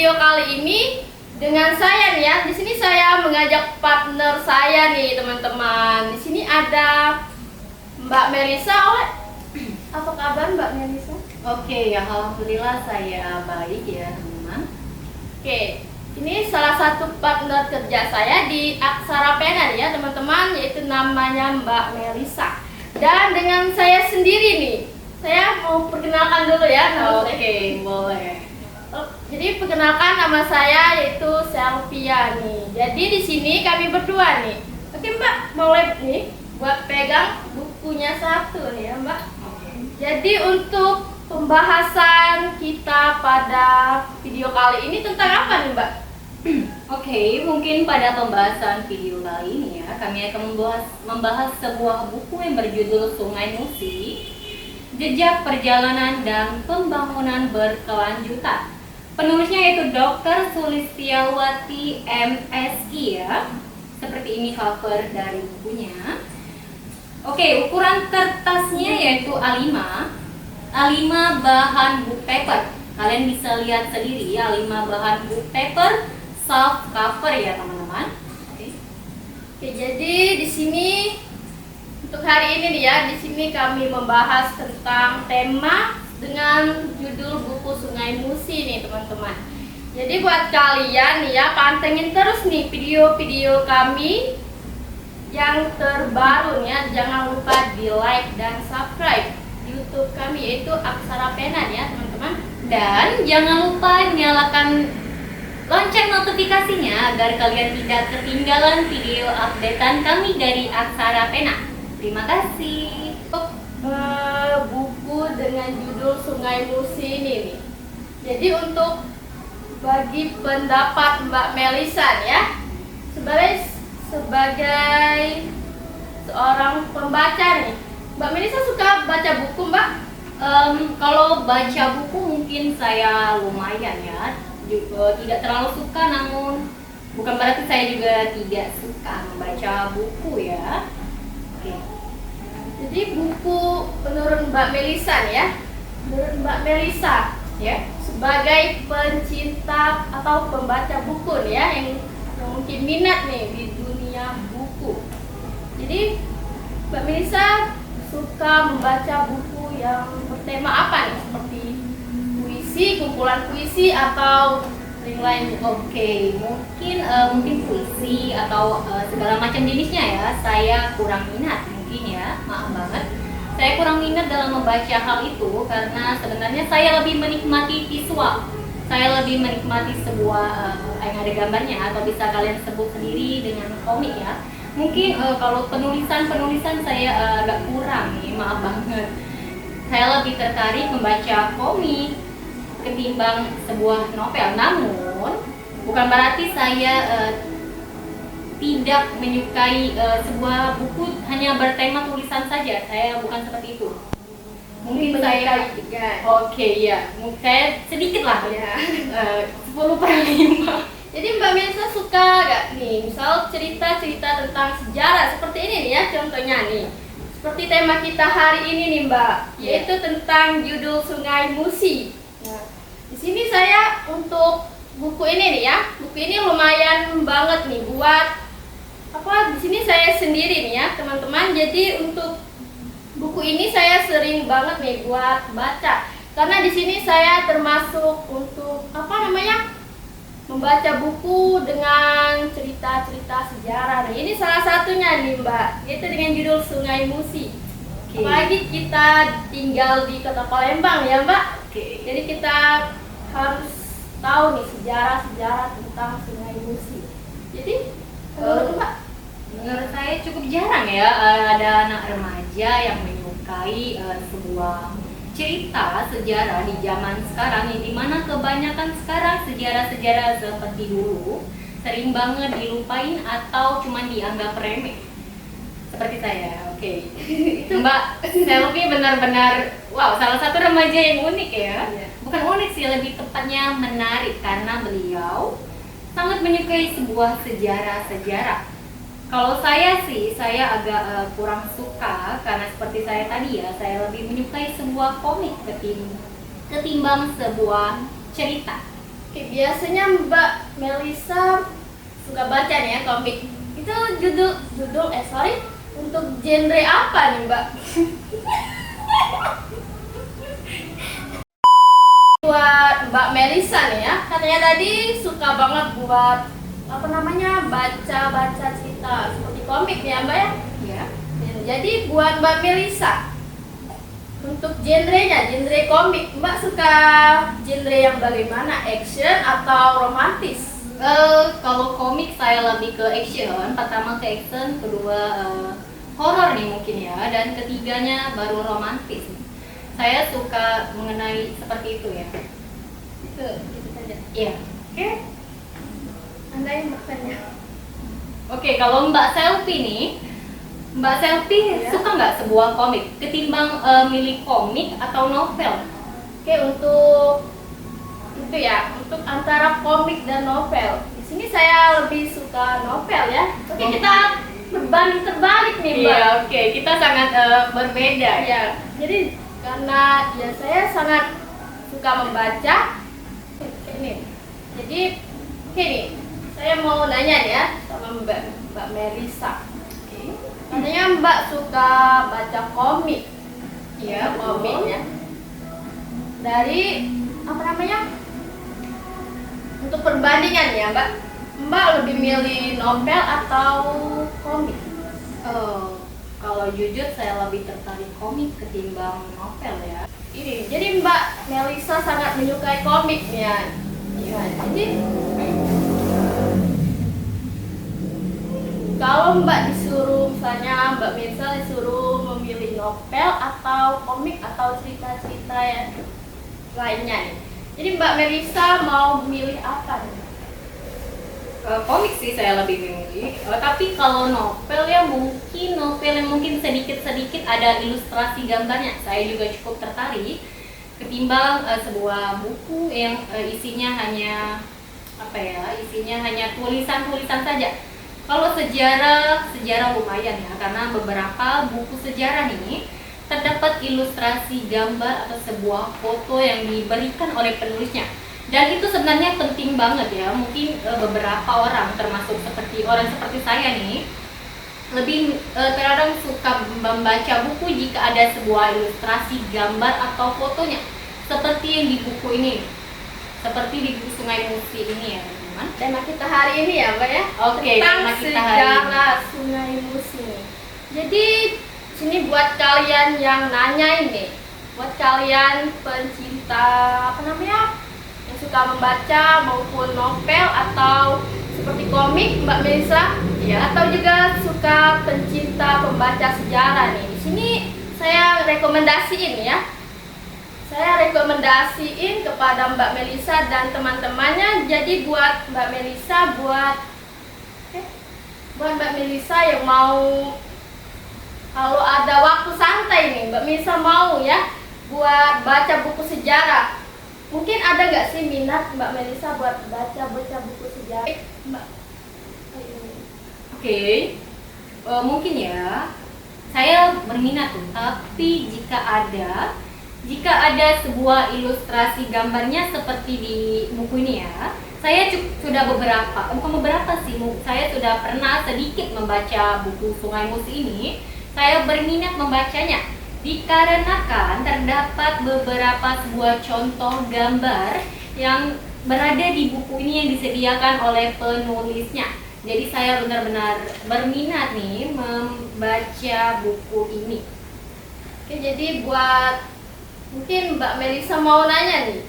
video kali ini dengan saya nih ya. Di sini saya mengajak partner saya nih, teman-teman. Di sini ada Mbak Melisa. Apa kabar Mbak Melisa? Oke, ya alhamdulillah saya baik ya, teman-teman. Oke, ini salah satu partner kerja saya di Aksara Pena ya, teman-teman, yaitu namanya Mbak Melisa. Dan dengan saya sendiri nih, saya mau perkenalkan dulu ya nama saya. Oke, boleh. Jadi perkenalkan nama saya yaitu Selvia nih. Jadi di sini kami berdua nih. Oke Mbak, boleh nih buat pegang bukunya satu nih ya Mbak. Oke. Jadi untuk pembahasan kita pada video kali ini tentang apa nih Mbak? Oke, mungkin pada pembahasan video kali ini ya, kami akan membahas sebuah buku yang berjudul Sungai Musi, Jejak Perjalanan dan Pembangunan Berkelanjutan. Penulisnya yaitu Dr. Sulistiawati MSI ya. Seperti ini cover dari bukunya. Oke, ukuran kertasnya yaitu A5. A5 bahan book paper. Kalian bisa lihat sendiri ya, A5 bahan book paper soft cover ya, teman-teman. Oke. Oke, jadi di sini untuk hari ini nih ya, di sini kami membahas tentang tema dengan judul buku Sungai Musi nih teman-teman. Jadi buat kalian nih ya, pantengin terus nih video-video kami yang terbaru ya. Jangan lupa di like dan subscribe YouTube kami yaitu Aksara Pena ya teman-teman. Dan jangan lupa nyalakan lonceng notifikasinya agar kalian tidak ketinggalan video updatean kami dari Aksara Pena. Terima kasih. Buku dengan judul Sungai Musi ini nih. Jadi untuk bagi pendapat Mbak Melisa ya, sebagai seorang pembaca nih, Mbak Melisa suka baca buku Mbak? Kalau baca buku mungkin saya lumayan ya, juga tidak terlalu suka, namun bukan berarti saya juga tidak suka membaca buku ya. Oke. Jadi buku menurut Mbak Melisa nih ya, menurut Mbak Melisa Ya. sebagai pencinta atau pembaca buku nih ya, yang mungkin minat nih di dunia buku. Jadi Mbak Melisa suka membaca buku yang bertema apa nih? Seperti puisi, kumpulan puisi atau yang lain? Oke, mungkin puisi atau segala macam jenisnya ya. Saya kurang minat mungkin ya, maaf banget. Saya kurang minat dalam membaca hal itu karena sebenarnya saya lebih menikmati visual. Saya lebih menikmati sebuah yang ada gambarnya, atau bisa kalian sebut sendiri dengan komik ya. Mungkin kalau penulisan saya agak kurang nih, maaf banget. Saya lebih tertarik membaca komik ketimbang sebuah novel. Namun bukan berarti saya tidak menyukai sebuah buku hanya bertema tulisan saja. Saya bukan seperti itu. Mungkin saya juga. Oke ya, saya sedikit lah Ya. 10/5. Jadi Mbak Melisa suka gak nih, misal cerita-cerita tentang sejarah seperti ini nih ya, contohnya nih. Seperti tema kita hari ini nih Mbak, yaitu tentang judul Sungai Musi. Nah, di sini saya untuk buku ini nih ya, buku ini lumayan banget nih buat di sini saya sendiri nih ya teman-teman. Jadi untuk buku ini saya sering banget nih buat baca, karena di sini saya termasuk untuk membaca buku dengan cerita-cerita sejarah nih. Ini salah satunya nih Mbak, yaitu dengan judul Sungai Musi. Oke. Apalagi kita tinggal di Kota Palembang ya Mbak. Oke. Jadi kita harus tahu nih sejarah-sejarah tentang Sungai Musi. Jadi menurut Mbak, Menurut saya cukup jarang ya ada anak remaja yang menyukai sebuah cerita sejarah di zaman sekarang, yang dimana kebanyakan sekarang sejarah-sejarah seperti dulu sering banget dilupain atau cuma dianggap remeh. Seperti saya, oke. Itu Mbak Selvi benar-benar salah satu remaja yang unik ya. Bukan unik sih, lebih tepatnya menarik karena beliau sangat menyukai sebuah sejarah-sejarah. Kalau saya sih, saya agak kurang suka karena seperti saya tadi ya, saya lebih menyukai sebuah komik ketimbang sebuah cerita. Oke, biasanya Mbak Melisa suka baca nih ya komik. Itu untuk genre apa nih Mbak? Buat Mbak Melisa nih ya, katanya tadi suka banget buat baca cerita seperti komik ya Mbak ya? Ya. Jadi buat Mbak Melisa, untuk genre komik, Mbak suka genre yang bagaimana? Action atau romantis? Kalau komik saya lebih ke action. Pertama ke action, kedua horor nih mungkin ya, dan ketiganya baru romantis. Saya suka mengenai seperti itu ya. Itu saja. Iya. Oke. Anda yang bertanya. Oke, kalau Mbak Selfie nih, Mbak Selfie Ya. suka nggak sebuah komik ketimbang milih komik atau novel? Oke, untuk itu ya, untuk antara komik dan novel. Di sini saya lebih suka novel ya. Oke, kita berbanding terbalik nih Mbak. Iya, oke, kita sangat berbeda ya. Ya, jadi karena ya saya sangat suka membaca ini. Jadi ini saya mau nanya nih ya sama Mbak Melisa. Katanya Mbak suka baca komik. Iya, komik ya. Dari apa namanya? Untuk perbandingan ya Mbak, Mbak lebih milih novel atau komik? Kalau jujur saya lebih tertarik komik ketimbang novel ya. Ini, jadi Mbak Melisa sangat menyukai komik ya. Iya, jadi kalau Mbak disuruh, misalnya Mbak Melisa disuruh memilih novel atau komik atau cerita-cerita yang lainnya nih. Jadi Mbak Melisa mau memilih apa nih? Komik sih saya lebih memilih. Tapi kalau novel ya mungkin novel yang mungkin sedikit-sedikit ada ilustrasi gambarnya. Saya juga cukup tertarik ketimbang sebuah buku yang isinya hanya isinya hanya tulisan-tulisan saja. Kalau sejarah lumayan ya, karena beberapa buku sejarah ini terdapat ilustrasi gambar atau sebuah foto yang diberikan oleh penulisnya. Dan itu sebenarnya penting banget ya. Mungkin beberapa orang, termasuk orang seperti saya nih, lebih terkadang suka membaca buku jika ada sebuah ilustrasi gambar atau fotonya, seperti yang di buku ini, seperti di buku Sungai Musi ini ya teman-teman. Tema kita hari ini ya Mbak ya. Oke, tentang tema kita hari ini. sejarah Sungai Musi. Jadi sini buat kalian yang nanya ini, buat kalian pencinta yang suka membaca maupun novel atau seperti komik Mbak Melisa Ya. atau juga suka pencinta pembaca sejarah nih. Di sini saya rekomendasiin ya. Saya rekomendasiin kepada Mbak Melisa dan teman-temannya. Jadi buat Mbak Melisa, buat Mbak Melisa yang mau, kalau ada waktu santai nih, Mbak Melisa mau ya buat baca buku sejarah. Mungkin ada nggak sih minat Mbak Melisa buat baca buku sejarah? Mbak. Oke, mungkin ya saya berminat tuh, tapi jika ada sebuah ilustrasi gambarnya seperti di buku ini ya, saya sudah saya sudah pernah sedikit membaca buku Sungai Musi ini. Saya berminat membacanya dikarenakan terdapat beberapa sebuah contoh gambar yang berada di buku ini yang disediakan oleh penulisnya. Jadi saya benar-benar berminat nih membaca buku ini. Oke, jadi buat mungkin Mbak Melisa mau nanya nih.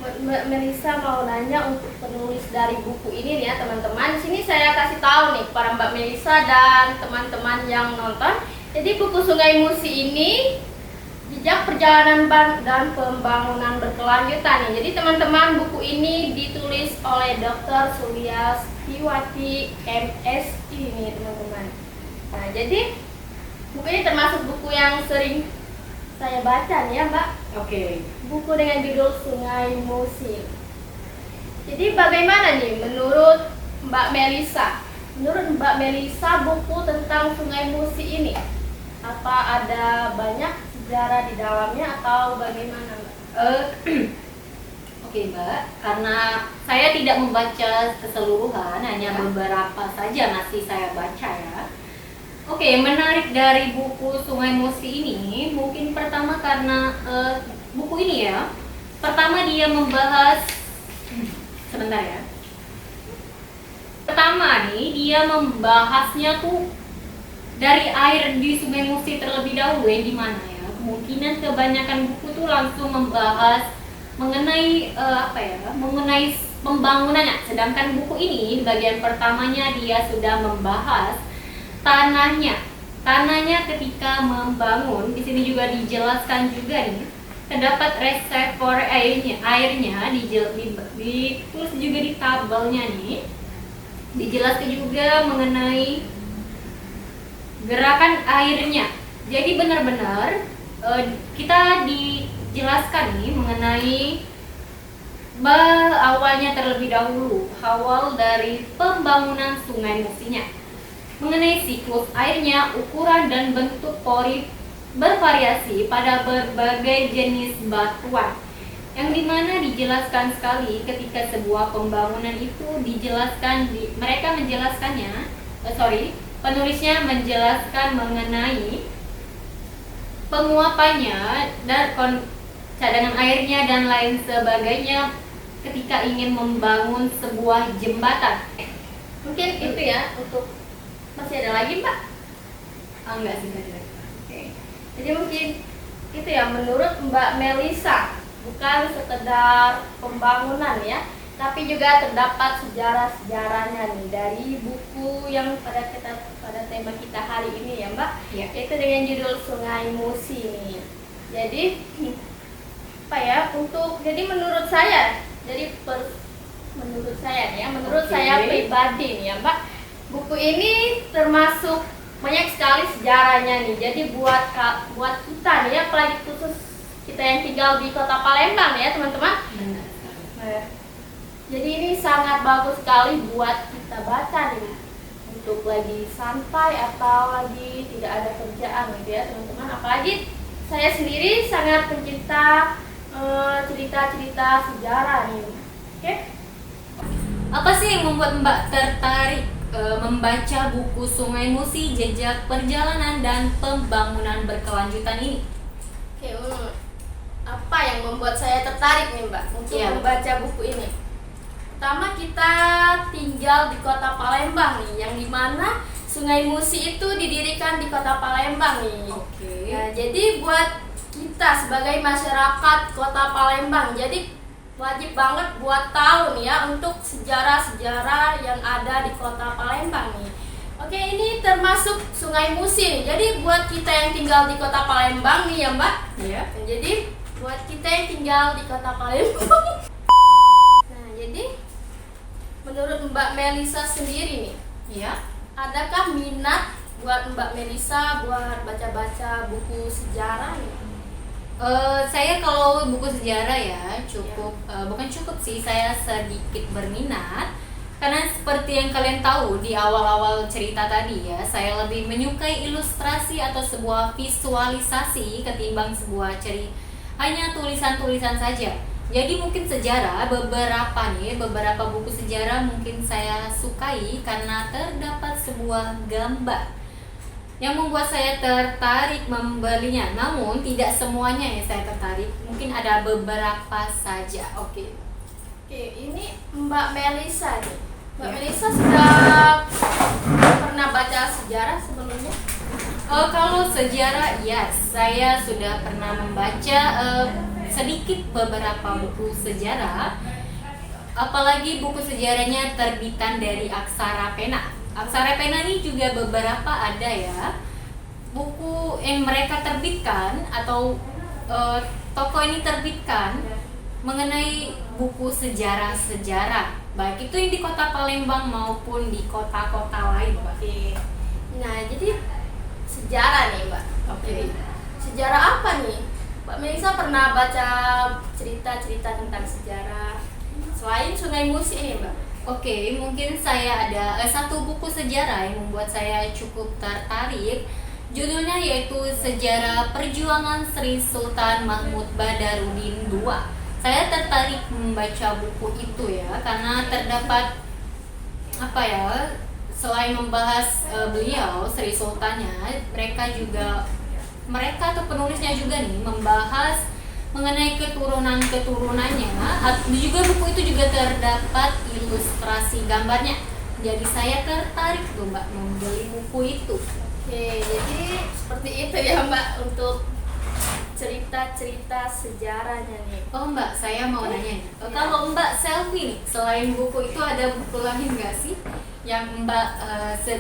Mbak Melisa mau nanya untuk penulis dari buku ini nih ya teman-teman. Di sini saya kasih tahu nih kepada Mbak Melisa dan teman-teman yang nonton. Jadi buku Sungai Musi ini jejak perjalanan dan pembangunan berkelanjutan nih. Jadi teman-teman, buku ini ditulis oleh Dr. Suliastiwati MSI nih teman-teman. Nah, jadi buku ini termasuk buku yang sering saya baca nih ya Mbak. Oke. Buku dengan judul Sungai Musi. Jadi bagaimana nih menurut Mbak Melisa? Menurut Mbak Melisa, buku tentang Sungai Musi ini apa ada banyak sejarah di dalamnya atau bagaimana Mbak? Oke Mbak, karena saya tidak membaca keseluruhan, hanya beberapa saja masih saya baca ya. Oke, menarik dari buku Sungai Musi ini, mungkin pertama karena buku ini ya, pertama dia membahas, sebentar ya. Pertama nih, dia membahasnya tuh dari air di Sungai Musi terlebih dahulu ya, di mana ya? Kemungkinan kebanyakan buku tuh langsung membahas mengenai mengenai pembangunannya. Sedangkan buku ini bagian pertamanya dia sudah membahas tanahnya. Tanahnya ketika membangun, di sini juga dijelaskan juga nih. Terdapat reservoir airnya ditulis juga di tabelnya nih. Dijelaskan juga mengenai gerakan airnya. Jadi benar-benar kita dijelaskan nih mengenai awalnya terlebih dahulu, awal dari pembangunan Sungai Musinya, mengenai siklus airnya, ukuran dan bentuk pori bervariasi pada berbagai jenis batuan, yang dimana dijelaskan sekali ketika sebuah pembangunan itu dijelaskan penulisnya menjelaskan mengenai penguapannya dan cadangan airnya dan lain sebagainya ketika ingin membangun sebuah jembatan. Mungkin itu ya, untuk masih ada lagi Mbak? Enggak sih, enggak ada. Oke. Jadi mungkin itu ya, menurut Mbak Melisa, bukan sekedar pembangunan ya, tapi juga terdapat sejarah-sejarahnya nih dari buku yang pada tema kita hari ini ya Mbak, Ya. yaitu dengan judul Sungai Musi nih. Jadi jadi menurut saya, menurut saya pribadi nih ya Mbak, buku ini termasuk banyak sekali sejarahnya nih. Jadi buat kita nih ya, apalagi khusus kita yang tinggal di Kota Palembang ya teman-teman. Jadi ini sangat bagus sekali buat kita baca nih, untuk lagi santai atau lagi tidak ada kerjaan gitu ya teman-teman. Apalagi saya sendiri sangat pencinta cerita-cerita sejarah nih. Oke? Apa sih yang membuat Mbak tertarik membaca buku Sungai Musi, Jejak Perjalanan dan Pembangunan Berkelanjutan ini? Oke, apa yang membuat saya tertarik nih Mbak untuk membaca buku ini? Pertama, kita tinggal di Kota Palembang nih, yang dimana Sungai Musi itu didirikan di Kota Palembang nih. Oke. Nah, jadi buat kita sebagai masyarakat Kota Palembang, jadi wajib banget buat tahu nih ya untuk sejarah-sejarah yang ada di Kota Palembang nih. Oke, ini termasuk Sungai Musi nih. Jadi buat kita yang tinggal di Kota Palembang nih ya Mbak. Iya. Jadi buat kita yang tinggal di Kota Palembang. Nah, jadi menurut Mbak Melisa sendiri nih, Iya. adakah minat buat Mbak Melisa buat baca-baca buku sejarah nih? Saya kalau buku sejarah ya bukan cukup sih, saya sedikit berminat karena seperti yang kalian tahu di awal-awal cerita tadi ya, saya lebih menyukai ilustrasi atau sebuah visualisasi ketimbang sebuah hanya tulisan-tulisan saja. Jadi mungkin beberapa buku sejarah mungkin saya sukai karena terdapat sebuah gambar yang membuat saya tertarik membelinya. Namun tidak semuanya yang saya tertarik, mungkin ada beberapa saja. Oke, ini Mbak Melisa nih. Mbak Melisa sudah pernah baca sejarah sebelumnya? Kalau sejarah, ya saya sudah pernah membaca sedikit beberapa buku sejarah. Apalagi buku sejarahnya terbitan dari Aksara Pena. Aksara Pena ini juga beberapa ada ya buku yang mereka terbitkan atau toko ini terbitkan mengenai buku sejarah-sejarah, baik itu yang di Kota Palembang maupun di kota-kota lain, Mbak. Nah, jadi sejarah nih, Mbak. Oke. Sejarah apa nih? Mbak Melisa pernah baca cerita-cerita tentang sejarah selain Sungai Musi ini, Mbak? Oke, mungkin saya ada satu buku sejarah yang membuat saya cukup tertarik. Judulnya yaitu Sejarah Perjuangan Sri Sultan Mahmud Badarudin II. Saya tertarik membaca buku itu ya karena terdapat apa ya, selain membahas beliau Sri Sultannya, mereka atau penulisnya juga nih membahas mengenai keturunan-keturunannya. Juga buku itu juga terdapat ilustrasi gambarnya. Jadi saya tertarik tuh Mbak membeli buku itu. Oke, jadi seperti itu ya Mbak untuk cerita-cerita sejarahnya nih. Oh Mbak, saya mau nanya nih. Kalau Mbak Selfie nih, selain buku itu ada buku lain nggak sih yang Mbak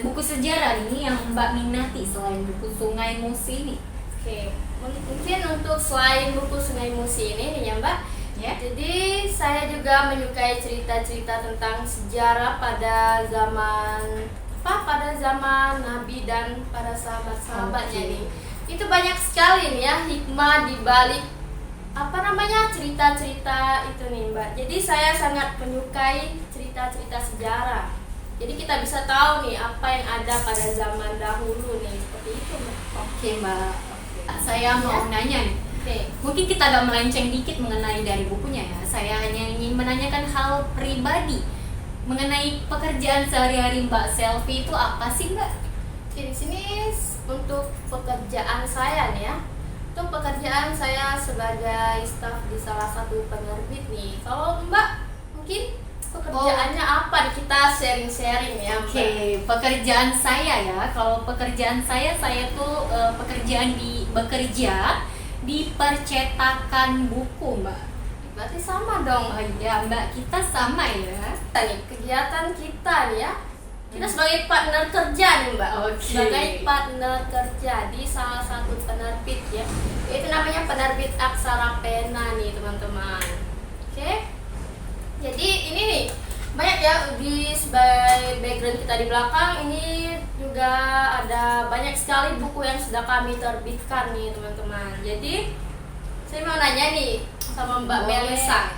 buku sejarah ini yang Mbak minati selain buku Sungai Musi ini? Oke, mungkin untuk selain buku Sungai Musi ini nih ya Mbak. Ya. Jadi saya juga menyukai cerita-cerita tentang sejarah pada zaman Nabi dan para sahabat-sahabatnya nih. Itu banyak sekali nih ya hikmah di balik cerita-cerita itu nih Mbak. Jadi saya sangat menyukai cerita-cerita sejarah. Jadi kita bisa tahu nih apa yang ada pada zaman dahulu nih, seperti itu Mbak. Oke Mbak, saya mau nanya nih. Oke. Mungkin kita agak melenceng dikit mengenai dari bukunya ya. Saya hanya ingin menanyakan hal pribadi mengenai pekerjaan sehari-hari Mbak Selfie itu apa sih Mbak? Di sini untuk pekerjaan saya nih ya. Untuk pekerjaan saya sebagai staf di salah satu penerbit nih. Kalau Mbak mungkin pekerjaannya apa nih, kita sharing-sharing ya Mbak. Oke, pekerjaan saya ya. Kalau pekerjaan saya tuh bekerja di percetakan buku Mbak. Berarti sama dong. Oh iya Mbak, kita sama ya. Nih, kegiatan kita nih ya. Kita sebagai partner kerja nih Mbak. Oke. Sebagai partner kerja di salah satu penerbit ya. Itu namanya penerbit Aksara Pena nih teman-teman. Oke. Jadi ini nih banyak ya di sebagai background kita di belakang ini juga ada banyak sekali buku yang sudah kami terbitkan nih teman-teman. Jadi saya mau nanya nih sama Mbak Melisa.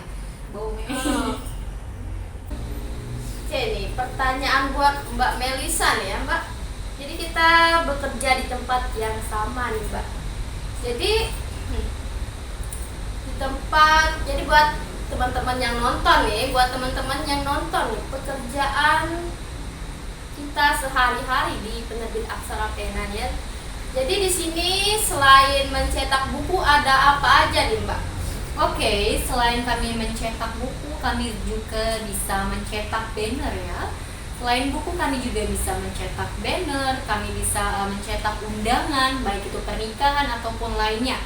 Oke nih, pertanyaan buat Mbak Melisa nih ya Mbak. Jadi kita bekerja di tempat yang sama nih Mbak. Jadi buat teman-teman yang nonton nih, pekerjaan kita sehari-hari di penerbit Aksara Pena ya. Jadi di sini selain mencetak buku ada apa aja nih Mbak? Oke, selain kami mencetak buku, kami juga bisa mencetak banner ya. Selain buku kami juga bisa mencetak banner, kami bisa mencetak undangan, baik itu pernikahan ataupun lainnya.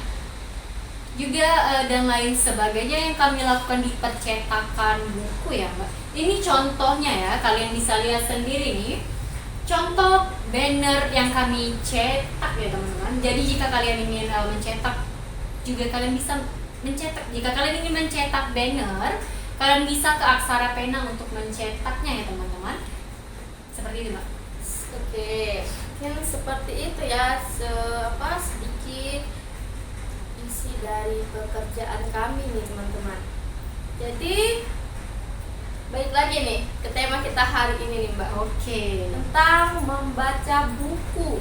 Juga dan lain sebagainya yang kami lakukan di percetakan buku ya Mbak. Ini contohnya ya, kalian bisa lihat sendiri nih. Contoh banner yang kami cetak ya teman-teman. Jadi jika kalian ingin mencetak, juga kalian bisa mencetak. Jika kalian ingin mencetak banner, kalian bisa ke Aksara Pena untuk mencetaknya ya teman-teman. Seperti itu Mbak. Oke, mungkin seperti itu ya, sedikit isi dari pekerjaan kami nih teman-teman. Jadi baik lagi nih ke tema kita hari ini nih Mbak. Oke. Tentang membaca buku.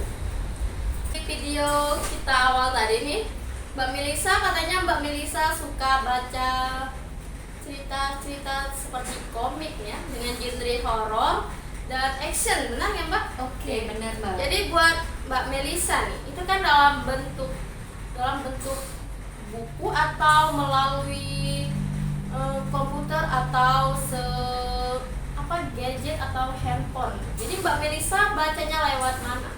Di video kita awal tadi nih, Mbak Melisa katanya Mbak Melisa suka baca cerita-cerita seperti komik ya, dengan genre horor dan action, benar ya Mbak? Oke, benar Mbak. Jadi buat Mbak Melisa nih, itu kan dalam bentuk buku atau melalui komputer atau gadget atau handphone. Jadi Mbak Melisa bacanya lewat mana?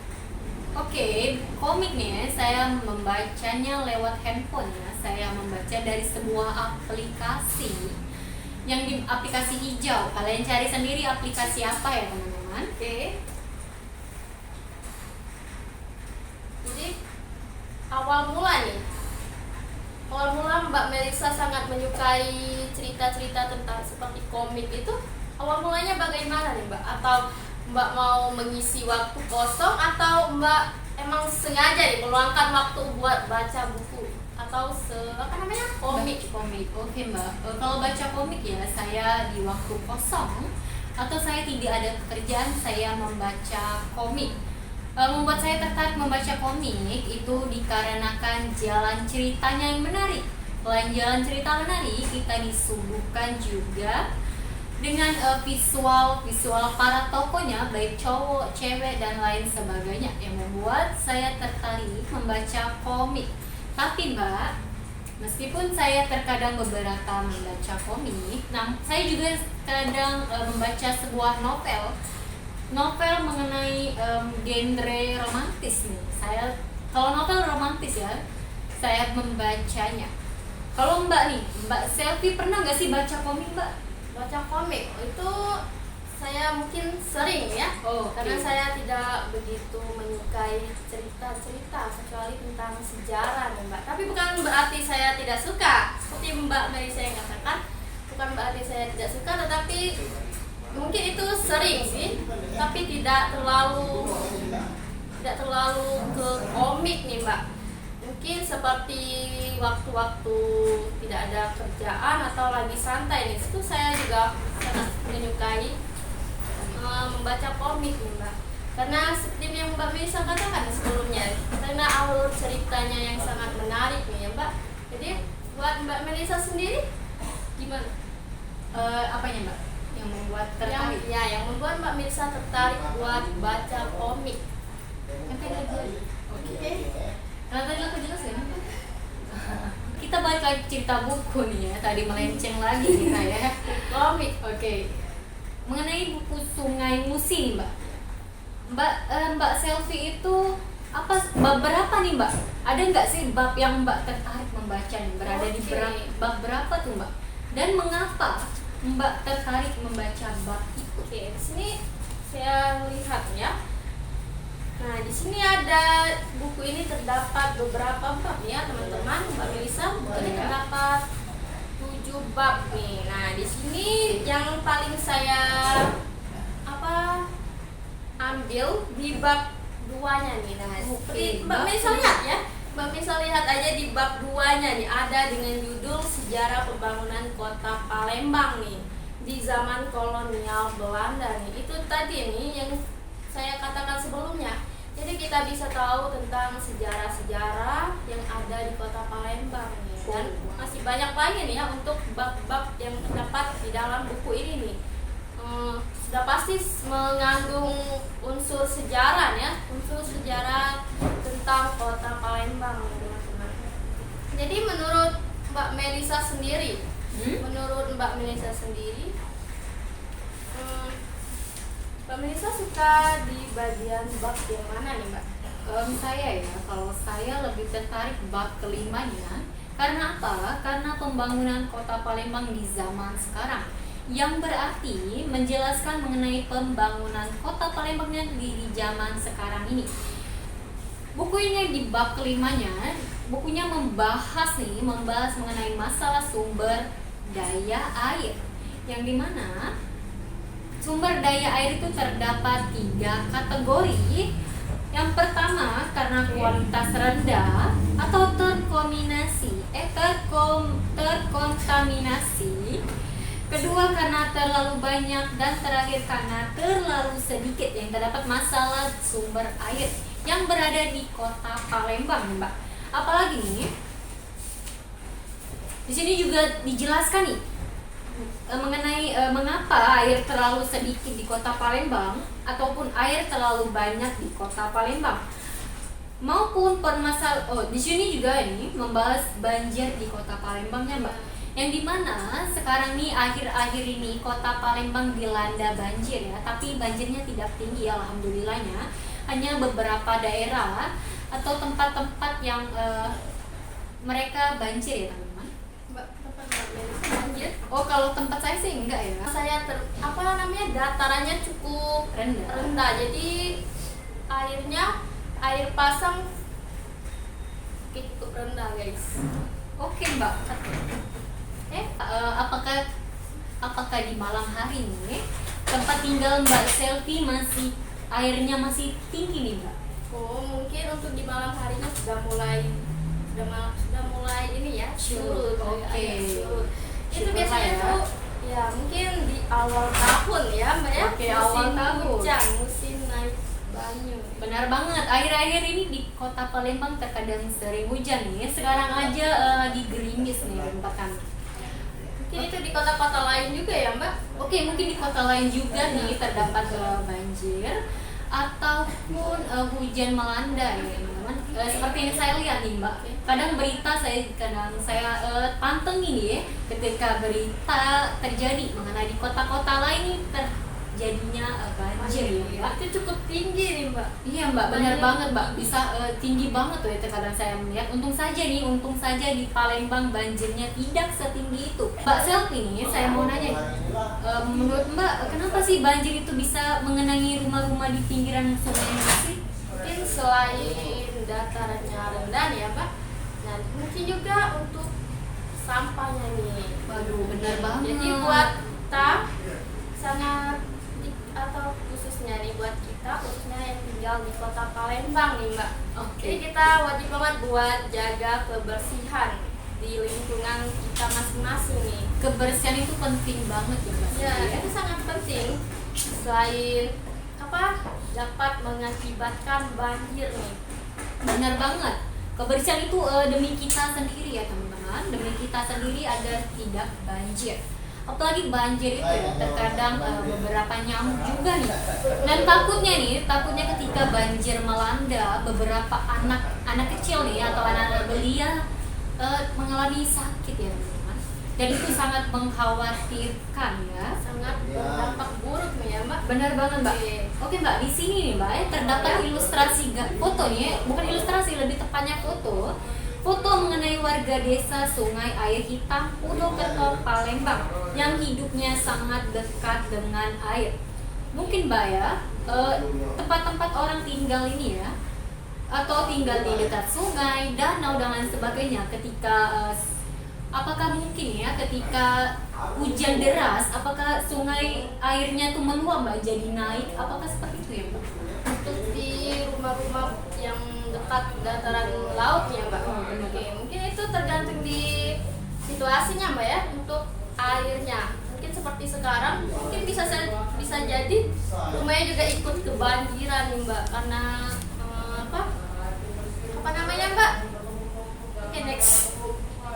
Oke, komik nih ya, saya membacanya lewat handphone ya. Saya membaca dari sebuah aplikasi yang di aplikasi hijau. Kalian cari sendiri aplikasi apa ya teman-teman. Oke. Jadi awal mula Mbak Melisa sangat menyukai cerita-cerita tentang seperti komik itu. Awal mulanya bagaimana nih Mbak? Atau Mbak mau mengisi waktu kosong, atau Mbak emang sengaja nih meluangkan waktu buat baca buku atau komik? Oke Mbak. Kalau baca komik ya, saya di waktu kosong atau saya tidak ada pekerjaan, saya membaca komik. Membuat saya tertarik membaca komik itu dikarenakan jalan ceritanya yang menarik. Selain jalan cerita menarik, kita disuguhkan juga dengan visual para tokohnya, baik cowok, cewek, dan lain sebagainya, yang membuat saya tertarik membaca komik. Tapi Mbak, meskipun saya terkadang beberapa membaca komik, saya juga kadang membaca sebuah novel mengenai genre romantis nih. Kalau novel romantis ya, saya membacanya. Kalau Mbak nih, Mbak Selvi pernah nggak sih baca komik Mbak? Baca komik itu saya mungkin sering ya, karena saya tidak begitu menyukai cerita-cerita kecuali tentang sejarah nih Mbak. Tapi bukan berarti saya tidak suka, seperti Mbak Melisa yang katakan, bukan berarti saya tidak suka, tetapi mungkin itu sering sih, tapi tidak terlalu ke komik nih Mbak. Mungkin seperti waktu-waktu tidak ada kerjaan atau lagi santai nih, itu saya juga sangat menyukai membaca komik nih Mbak. Karena seperti yang Mbak Melisa katakan sebelumnya, karena alur ceritanya yang sangat menarik nih ya Mbak. Jadi buat Mbak Melisa sendiri gimana? Apanya Mbak? Yang membuat tertarik? Yang membuat Mbak Melisa tertarik buat baca komik. Oke. Kalau tadi aku jelas ya? Kita balik lagi cerita buku nih ya, tadi melenceng lagi kita ya. Komik. Oke. Mengenai buku Sungai Musi Mbak. Mbak Selvi itu bab berapa nih Mbak? Ada nggak sih bab yang Mbak tertarik membaca nih? Berada di bab berapa tuh Mbak? Dan mengapa Mbak tertarik membaca bab itu? Oke, di sini saya lihat ya. Nah, di sini ada buku ini terdapat beberapa bab ya, teman-teman. Mbak Melisa, buku ini terdapat 7 bab nih. Nah, di sini yang paling saya ambil di bab 2-nya nih. Nah, seperti Mbak Melisa lihat ya. Mbak Melisa lihat aja di bab 2-nya nih, ada dengan judul Sejarah Pembangunan Kota Palembang nih di zaman kolonial Belanda nih. Itu tadi nih yang saya katakan sebelumnya. Jadi kita bisa tahu tentang sejarah-sejarah yang ada di Kota Palembang nih. Dan masih banyak lagi nih ya untuk bab-bab yang terdapat di dalam buku ini nih. Sudah pasti mengandung unsur sejarah ya, unsur sejarah tentang Kota Palembang teman-teman. Jadi menurut Mbak Melisa sendiri, Mbak Melisa suka di bagian bab yang mana nih Mbak? Kalau saya lebih tertarik bab kelimanya. Karena apa? Karena pembangunan Kota Palembang di zaman sekarang, yang berarti menjelaskan mengenai pembangunan Kota Palembangnya di zaman sekarang ini. Buku ini di bab kelimanya, bukunya membahas mengenai masalah sumber daya air, yang dimana sumber daya air itu terdapat 3 kategori. Yang pertama karena kualitas rendah atau terkontaminasi. Kedua karena terlalu banyak, dan terakhir karena terlalu sedikit yang terdapat masalah sumber air yang berada di Kota Palembang, Mbak. Apalagi nih, di sini juga dijelaskan nih mengenai mengapa air terlalu sedikit di Kota Palembang ataupun air terlalu banyak di Kota Palembang, maupun di sini juga ini membahas banjir di Kota Palembang ya Mbak, yang dimana sekarang nih akhir-akhir ini Kota Palembang dilanda banjir ya, tapi banjirnya tidak tinggi alhamdulillahnya, hanya beberapa daerah atau tempat-tempat yang mereka banjir ya teman-teman. Banjir? Oh, kalau tempat saya sih enggak ya. Saya datarannya cukup rendah. Jadi air pasang cukup rendah, guys. Oke, Mbak. Apakah di malam hari ini tempat tinggal Mbak Selvi airnya masih tinggi nih, Mbak? Oh, mungkin untuk di malam harinya sudah mulai ini ya, surut. Oke. Itu biasanya tuh ya mungkin di awal tahun ya Mbak ya. Oke, awal tahun. Hujan, musim naik Banyu. Benar banget, akhir-akhir ini di kota Palembang terkadang sering hujan nih. Sekarang aja lagi gerimis nih di tempat kami. Mungkin itu di kota-kota lain juga ya Mbak? Oke, mungkin di kota lain juga nih terdapat banjir ataupun hujan melanda ya teman-teman. Seperti yang saya lihat nih Mbak, kadang saya pantengin nih ya, ketika berita terjadi mengenai di kota-kota lain nih terjadinya banjir ya Mbak. Itu cukup tinggi nih Mbak. Iya Mbak, benar banget Mbak, bisa tinggi banget tuh ya terkadang saya melihat. Untung saja di Palembang banjirnya tidak setinggi itu. Mbak Selvi nih, saya mau nanya nih, menurut Mbak kenapa sih banjir itu bisa mengenangi rumah-rumah di pinggiran sungai Musi? Mungkin selain datarannya rendah ya Mbak, nah mungkin juga untuk sampahnya nih. Waduh, benar banget. Jadi buat kita sangat atau khususnya nih buat kita khususnya yang tinggal di kota Palembang nih Mbak. Jadi kita wajib banget buat jaga kebersihan di lingkungan kita masing-masing nih. Kebersihan itu penting banget ya Mbak. Ya, itu sangat penting. Selain dapat mengakibatkan banjir nih. Benar banget. Kebersihan itu demi kita sendiri ya teman-teman. Demi kita sendiri agar tidak banjir. Apalagi banjir itu ya terkadang beberapa nyamuk juga nih. Dan takutnya ketika banjir melanda beberapa anak kecil nih atau anak belia mengalami sakit ya teman-teman. Dan itu sangat mengkhawatirkan ya. Sangat berdampak buruk nih ya Mbak. Benar banget Mbak. Oke Mbak, di sini nih Mbak terdapat ilustrasi foto nih, bukan ilustrasi, lebih tepatnya foto mengenai warga desa Sungai Air Hitam Purwokerto Palembang yang hidupnya sangat dekat dengan air. Mungkin Mbak ya, tempat-tempat orang tinggal ini ya, atau tinggal di dekat sungai, danau dan lain sebagainya. Ketika apakah mungkin ya ketika hujan deras, apakah sungai airnya tuh meluap Mbak, jadi naik? Apakah seperti itu ya Mbak? Untuk di rumah-rumah yang dekat dataran laut ya Mbak. Oke, mungkin itu tergantung di situasinya Mbak ya untuk airnya. Mungkin seperti sekarang mungkin bisa jadi rumahnya juga ikut kebanjiran nih Mbak karena apa namanya Mbak? Oke, next.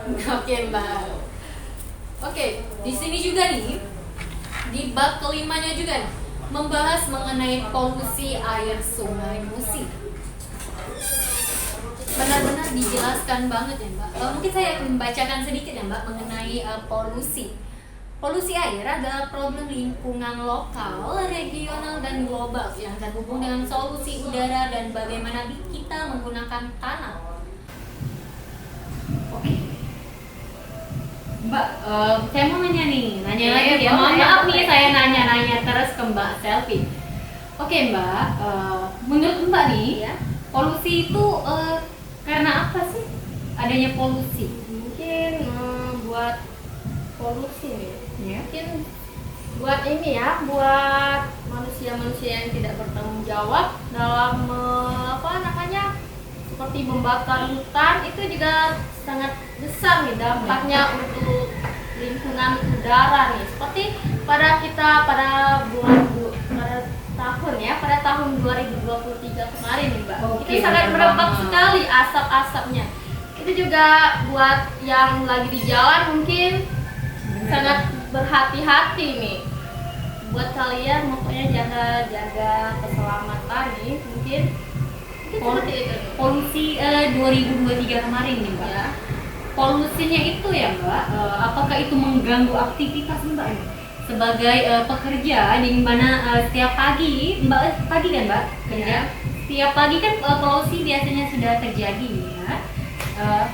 Oke Mbak. Oke, di sini juga nih di bab kelimanya juga nih membahas mengenai polusi air Sungai Musi. Benar-benar dijelaskan banget ya Mbak. Mungkin saya membacakan sedikit ya Mbak mengenai polusi. Polusi air adalah problem lingkungan lokal, regional, dan global yang terhubung dengan solusi udara dan bagaimana kita menggunakan tanah. Oke. Mbak, saya mau nanya lagi ya. Maaf nih saya nanya terus ke Mbak Selvi. Oke Mbak, menurut Mbak nih, polusi itu karena apa sih adanya polusi? Mungkin buat polusi nih. Ya. Mungkin buat ini ya, buat manusia-manusia yang tidak bertanggung jawab dalam seperti membakar hutan, itu juga sangat besar nih dampaknya untuk lingkungan udara nih. Seperti pada tahun 2023 kemarin nih Mbak. Oke, itu sangat berdampak sekali asap-asapnya. Itu juga buat yang lagi di jalan mungkin sangat berhati-hati nih. Buat kalian pokoknya jaga keselamatan nih mungkin seperti itu. Polusi 2023 kemarin nih Mbak. Ya. Polusinya itu ya Mbak, apakah itu mengganggu aktivitas Mbak sebagai pekerja di mana setiap pagi kan Mbak kerja? Ya. Setiap pagi kan polusi biasanya sudah terjadi ya.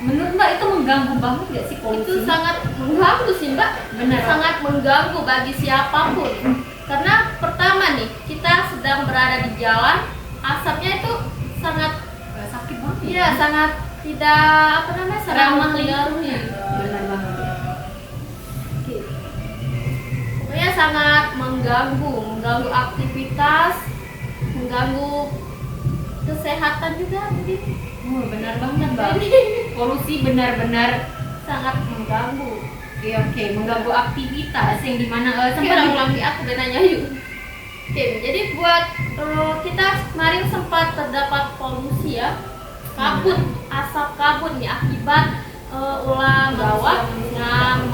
Menurut Mbak itu mengganggu banget gak sih polusi? Itu sangat mengganggu sih Mbak. Benar. Sangat mengganggu bagi siapapun. Karena pertama nih, kita sedang berada di jalan, asapnya itu sangat sakit banget. Iya, sangat tidak ramah lingkungan. Benar banget. Oke. Pokoknya sangat mengganggu aktivitas, mengganggu kesehatan juga mungkin. Benar banget Mbak. Polusi benar-benar Sangat mengganggu. Oke, mengganggu aktivitas yang dimana Ulang-ulang aku udah nanya yuk. Oke, jadi buat kita kemarin sempat terdapat polusi ya, kabut, asap kabut nih akibat ulah gawat yang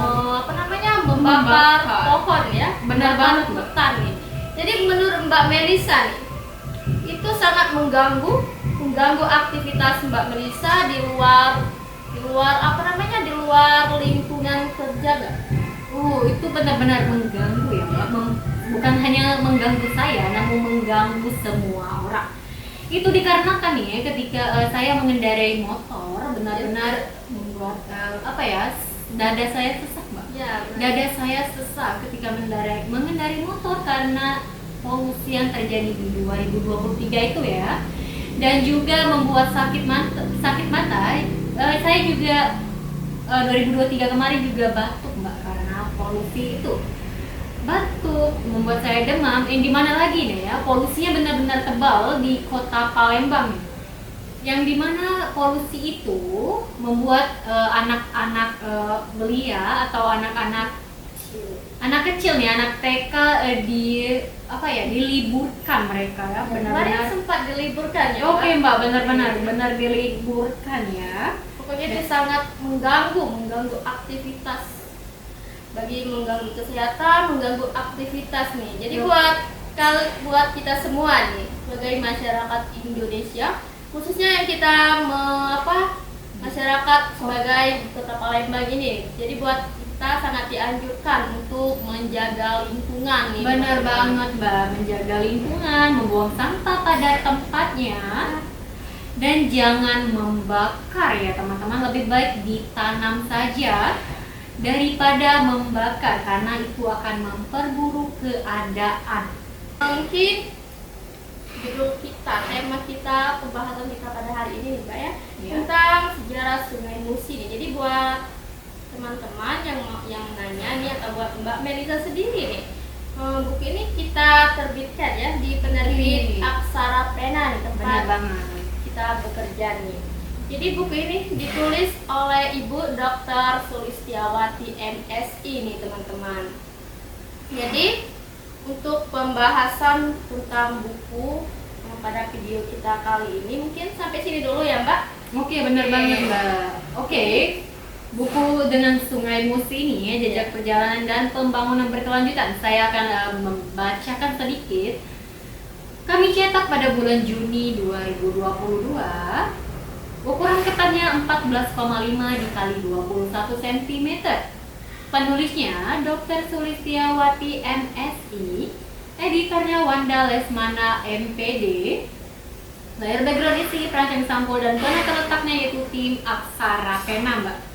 membakar pohon ya, Benar banget, Mbak. hutan nih. Jadi menurut Mbak Melisa nih, itu sangat mengganggu aktivitas Mbak Melisa di luar di luar lingkungan kerja nggak? Itu benar-benar mengganggu ya, Mbak. Bukan hanya mengganggu saya, namun mengganggu semua orang. Itu dikarenakan nih ya, ketika saya mengendarai motor benar-benar membuat dada saya sesak, Mbak. Ya, benar. Dada saya sesak ketika mengendarai motor karena polusi yang terjadi di 2023 itu ya, dan juga membuat sakit mata. Saya juga 2023 kemarin juga batuk, Mbak, karena polusi itu. Batuk membuat saya demam. Di mana lagi nih ya, polusinya benar-benar tebal di kota Palembang, yang dimana polusi itu membuat anak-anak belia atau anak kecil nih, anak TK diliburkan mereka ya, Kemarin benar-benar. sempat diliburkan ya. Oke, Mbak? Mbak, benar diliburkan ya. Pokoknya itu sangat mengganggu aktivitas, mengganggu kesehatan, mengganggu aktivitas nih. Jadi buat kita semua nih sebagai masyarakat Indonesia, khususnya yang kita masyarakat sebagai Kota Palembang ini. Jadi buat kita sangat dianjurkan untuk menjaga lingkungan nih. Benar teman-teman. banget, Mbak, menjaga lingkungan, membuang sampah pada tempatnya, dan jangan membakar ya teman-teman. Lebih baik ditanam saja daripada membakar, karena itu akan memperburuk keadaan. Mungkin judul kita, tema kita, pembahasan kita pada hari ini nih Mbak ya, Ya. tentang sejarah Sungai Musi nih. Jadi buat teman-teman yang nanya nih, atau buat Mbak Melisa sendiri nih, buku ini kita terbitkan ya di penerbit Iya. Aksara Pena nih, Benar tempat banget. kita bekerja nih. Jadi buku ini ditulis oleh Ibu Dr. Sulistiawati MSI nih teman-teman. Jadi untuk pembahasan tentang buku pada video kita kali ini mungkin sampai sini dulu ya Mbak. Oke, benar banget, Mbak. Oke. Buku dengan Sungai Musi ini ya, jejak perjalanan dan pembangunan berkelanjutan. Saya akan membacakan sedikit. Kami cetak pada bulan Juni 2022. Ukuran ketatnya 14,5 dikali 21 cm. Penulisnya Dr. Sulistiawati MSI, editornya Wanda Lesmana MPD. Layar background isi, perancang sampul dan penata letaknya yaitu tim Aksara Pena, Mbak.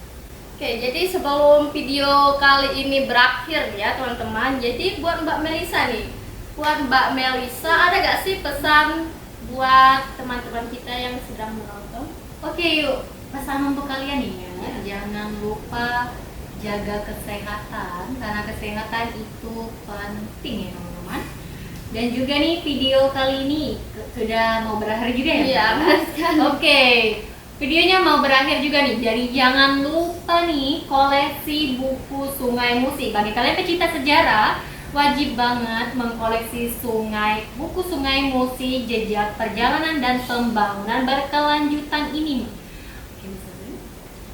Oke, jadi sebelum video kali ini berakhir ya teman-teman, jadi buat Mbak Melisa nih, ada gak sih pesan buat teman-teman kita yang sedang menonton? Oke, yuk, pesan untuk kalian nih ya, jangan lupa jaga kesehatan, karena kesehatan itu penting ya teman-teman. Dan juga nih video kali ini sudah mau berakhir juga ya? Iya, Mbak? Oke, videonya mau berakhir juga nih. Jadi jangan lupa nih koleksi buku Sungai Musi. Bagi kalian pecinta sejarah, wajib banget mengkoleksi buku Sungai Musi, jejak perjalanan dan pembangunan berkelanjutan ini. Oke, misalnya.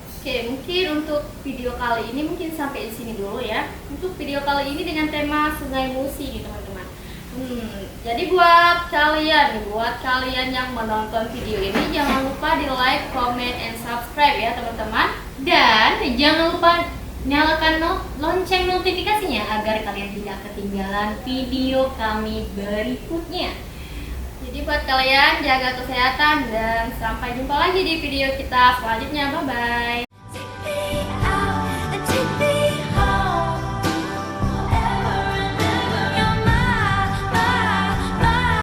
Oke, mungkin untuk video kali ini mungkin sampai di sini dulu ya. Untuk video kali ini dengan tema Sungai Musi nih teman-teman. Jadi buat kalian yang menonton video ini, jangan lupa di like, comment, and subscribe ya teman-teman. Dan jangan lupa nyalakan lonceng notifikasinya agar kalian tidak ketinggalan video kami berikutnya. Jadi buat kalian jaga kesehatan dan sampai jumpa lagi di video kita selanjutnya. Bye bye.